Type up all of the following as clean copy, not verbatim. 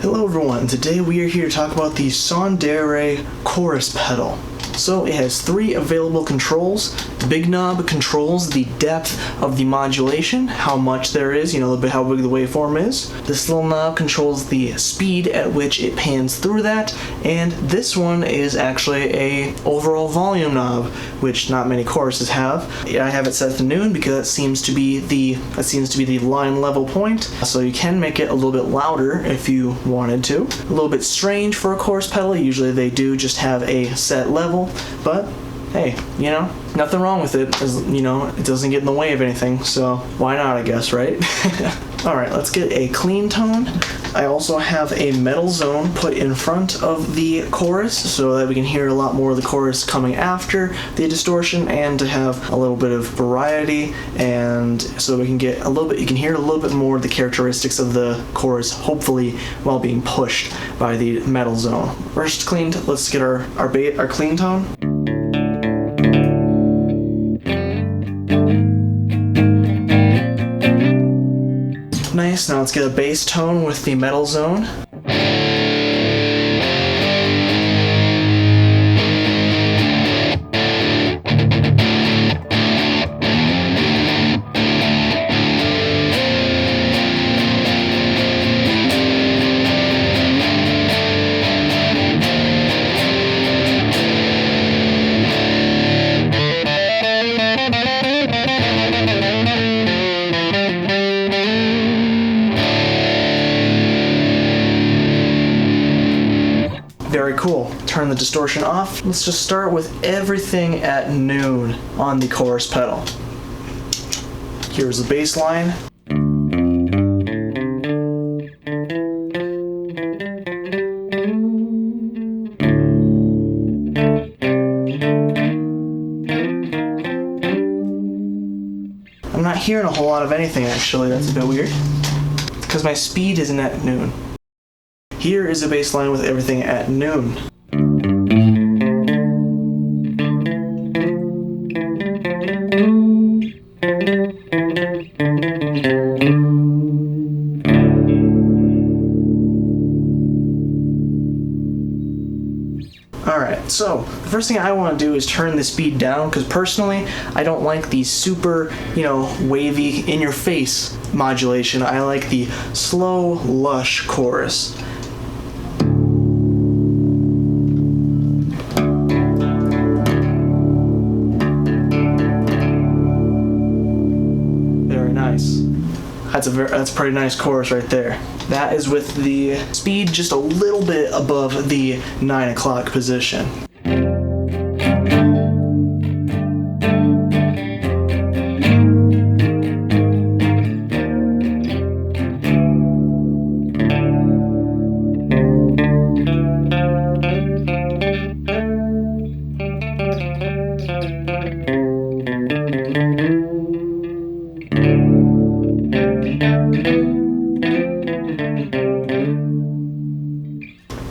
Hello everyone, today we are here to talk about the Sondery Chorus pedal. So it has 3 available controls. The big knob controls the depth of the modulation, how much there is, how big the waveform is. This little knob controls the speed at which it pans through that, and this one is actually a overall volume knob, which not many choruses have. I have it set to noon because that seems to be the line level point, so you can make it a little bit louder if you wanted to. A little bit strange for a chorus pedal. Usually they do just have a set level, but hey, nothing wrong with it, as it doesn't get in the way of anything, so why not, I guess, right? Alright, let's get a clean tone. I also have a metal zone put in front of the chorus so that we can hear a lot more of the chorus coming after the distortion, and to have a little bit of variety, and so we can get you can hear a little bit more of the characteristics of the chorus, hopefully while being pushed by the metal zone. First cleaned, let's get our clean tone. Nice, now let's get a bass tone with the metal zone. Very cool. Turn the distortion off. Let's just start with everything at noon on the chorus pedal. Here's the bass line. I'm not hearing a whole lot of anything actually, that's a bit weird, because my speed isn't at noon. Here is a bass line with everything at noon. Alright, so the first thing I want to do is turn the speed down, because personally I don't like the super, wavy, in-your-face modulation. I like the slow, lush chorus. Very nice. That's a pretty nice chorus right there. That is with the speed just a little bit above the 9 o'clock position.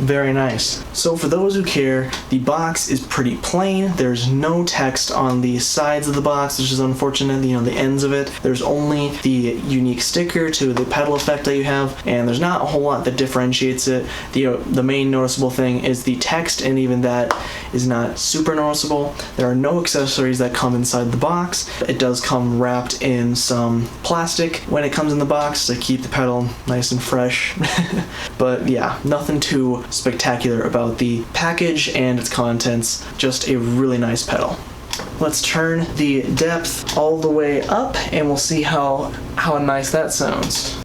Very nice. So for those who care, the box is pretty plain. There's no text on the sides of the box, which is unfortunate, the ends of it. There's only the unique sticker to the pedal effect that you have, and there's not a whole lot that differentiates it. The main noticeable thing is the text, and even that is not super noticeable. There are no accessories that come inside the box. It does come wrapped in some plastic when it comes in the box to keep the pedal nice and fresh. But yeah, nothing too spectacular about the package and its contents, just a really nice pedal. Let's turn the depth all the way up and we'll see how nice that sounds.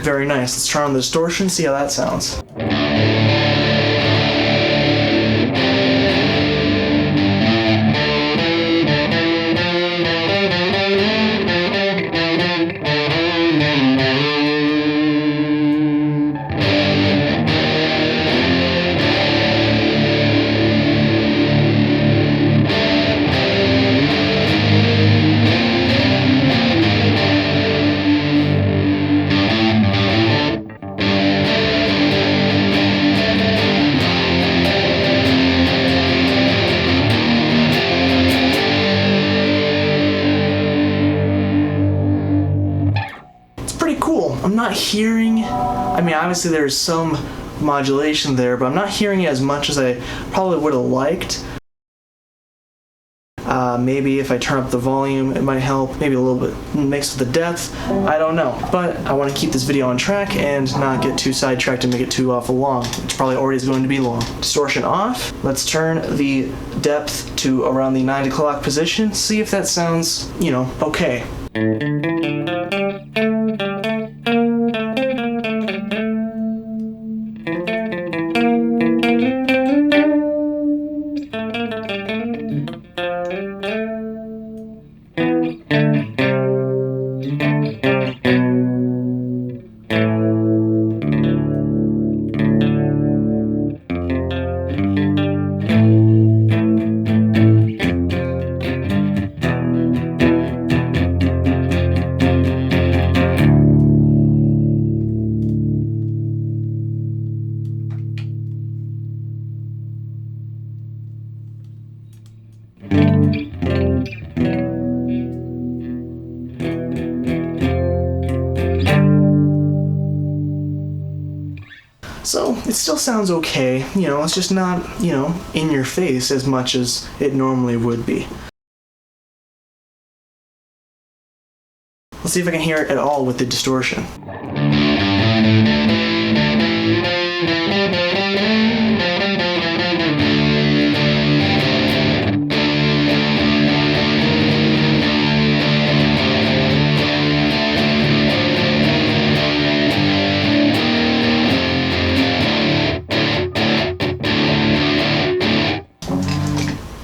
Very nice. Let's try on the distortion, see how that sounds. I'm not hearing, I mean obviously there's some modulation there, but I'm not hearing it as much as I probably would have liked. Maybe if I turn up the volume it might help, maybe a little bit mixed with the depth, I don't know. But I want to keep this video on track and not get too sidetracked and make it too awful long, which probably already is going to be long. Distortion off. Let's turn the depth to around the 9 o'clock position, see if that sounds, you know, okay. So it still sounds okay, you know, it's just not, you know, in your face as much as it normally would be. Let's see if I can hear it at all with the distortion.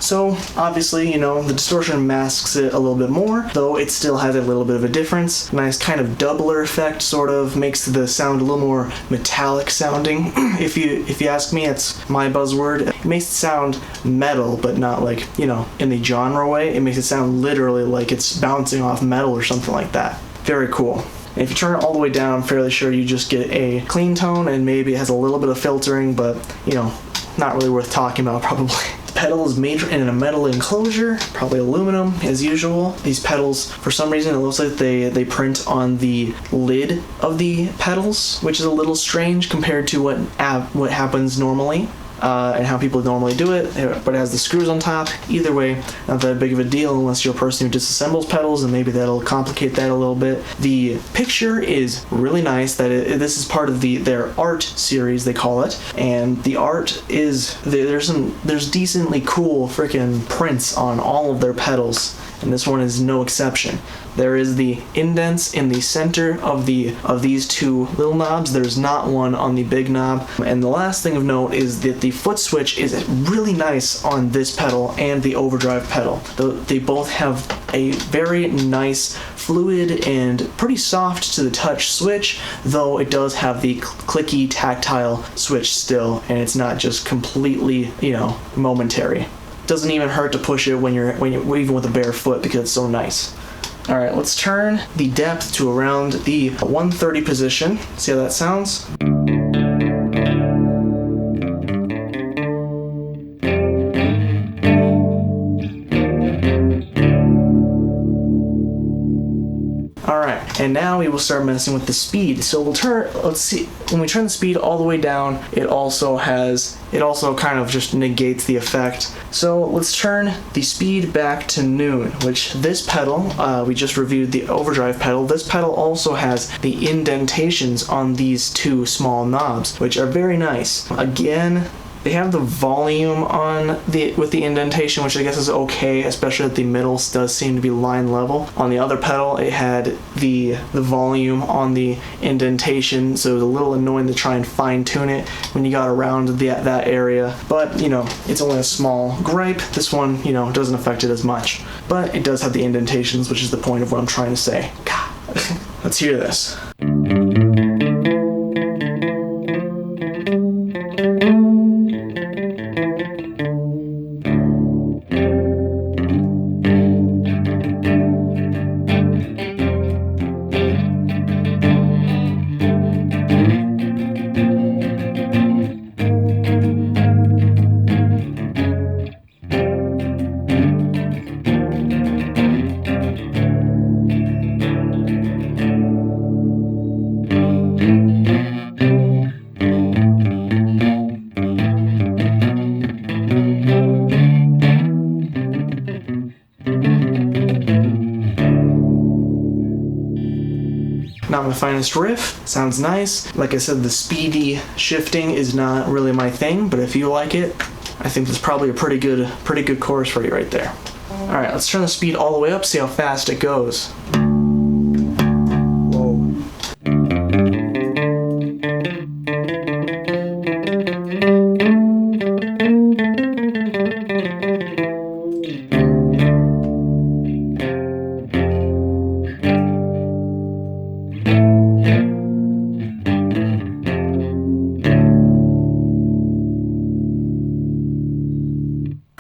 So obviously, you know, the distortion masks it a little bit more, though it still has a little bit of a difference. Nice kind of doubler effect, sort of makes the sound a little more metallic sounding. If you ask me, it's my buzzword. It makes it sound metal, but not like, you know, in the genre way. It makes it sound literally like it's bouncing off metal or something like that. Very cool. And if you turn it all the way down, I'm fairly sure you just get a clean tone, and maybe it has a little bit of filtering, but, you know, not really worth talking about probably. The pedal is made in a metal enclosure, probably aluminum as usual. These pedals, for some reason, it looks like they print on the lid of the pedals, which is a little strange compared to what happens normally. And how people normally do it, but it has the screws on top. Either way, not that big of a deal unless you're a person who disassembles pedals, and maybe that'll complicate that a little bit. The picture is really nice. This is part of their art series, they call it, and the art is there's decently cool freaking prints on all of their pedals, and this one is no exception. There is the indents in the center of these two little knobs. There's not one on the big knob. And the last thing of note is that the foot switch is really nice on this pedal and the overdrive pedal. They both have a very nice, fluid, and pretty soft to the touch switch, though it does have the clicky, tactile switch still, and it's not just completely, you know, momentary. Doesn't even hurt to push it when you're even with a bare foot because it's so nice. Alright, let's turn the depth to around the 130 position. See how that sounds? Alright, and now we will start messing with the speed. So let's see, when we turn the speed all the way down, it also kind of just negates the effect. So let's turn the speed back to noon, which this pedal, we just reviewed the overdrive pedal. This pedal also has the indentations on these two small knobs, which are very nice. Again, They have the volume on with the indentation, which I guess is okay, especially that the middle does seem to be line level. On the other pedal, it had the volume on the indentation, so it was a little annoying to try and fine tune it when you got around that area. But you know, it's only a small gripe. This one, you know, doesn't affect it as much. But it does have the indentations, which is the point of what I'm trying to say. God. Let's hear this. Not my finest riff, sounds nice. Like I said, the speedy shifting is not really my thing, but if you like it, I think that's probably a pretty good chorus for you right there. Alright, let's turn the speed all the way up, see how fast it goes. Whoa.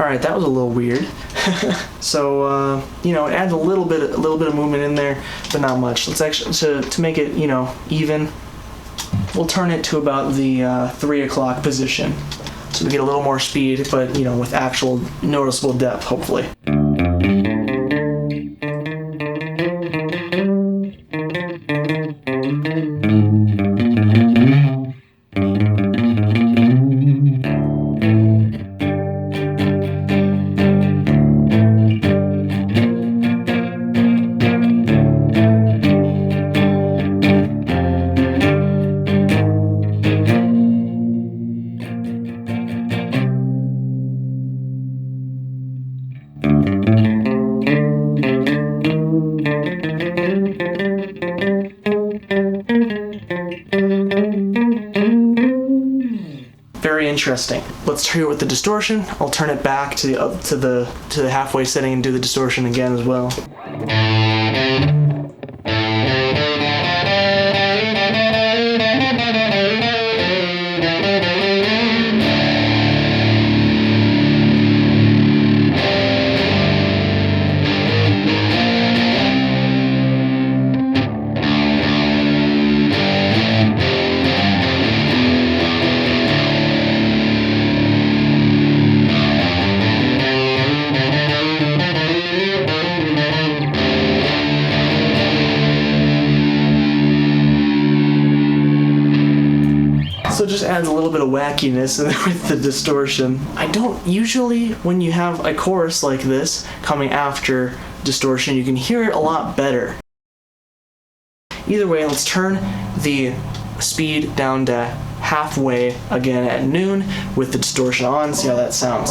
Alright, that was a little weird. So, you know, it adds a little bit of movement in there, but not much. Let's actually, to make it, you know, even, we'll turn it to about the 3 o'clock position. So we get a little more speed, but, you know, with actual noticeable depth, hopefully. Very interesting. Let's hear it with the distortion. I'll turn it back to the halfway setting and do the distortion again as well. So it just adds a little bit of wackiness with the distortion. I don't usually, when you have a chorus like this coming after distortion, you can hear it a lot better. Either way, let's turn the speed down to halfway again at noon with the distortion on, see how that sounds.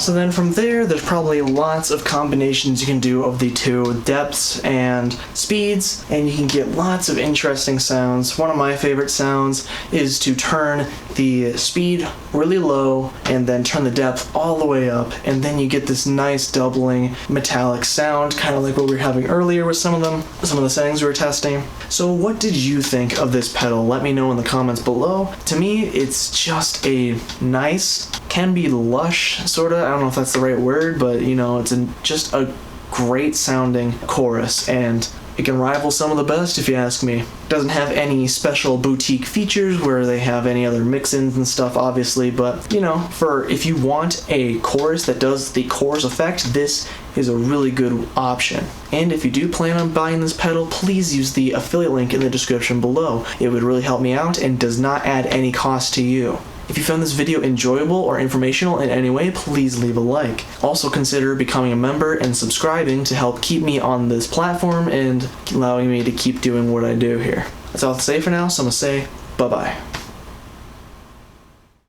So then from there's probably lots of combinations you can do of the two, depths and speeds, and you can get lots of interesting sounds. One of my favorite sounds is to turn the speed really low and then turn the depth all the way up, and then you get this nice doubling metallic sound, kind of like what we were having earlier with some of the settings we were testing. So what did you think of this pedal? Let me know in the comments below. To me, it's just a nice, can be lush, sorta. I don't know if that's the right word, but you know, it's just a great sounding chorus, and it can rival some of the best if you ask me. It doesn't have any special boutique features where they have any other mix-ins and stuff, obviously, but you know, if you want a chorus that does the chorus effect, this is a really good option. And if you do plan on buying this pedal, please use the affiliate link in the description below. It would really help me out and does not add any cost to you. If you found this video enjoyable or informational in any way, please leave a like. Also consider becoming a member and subscribing to help keep me on this platform and allowing me to keep doing what I do here. That's all I have to say for now, so I'm gonna say bye-bye.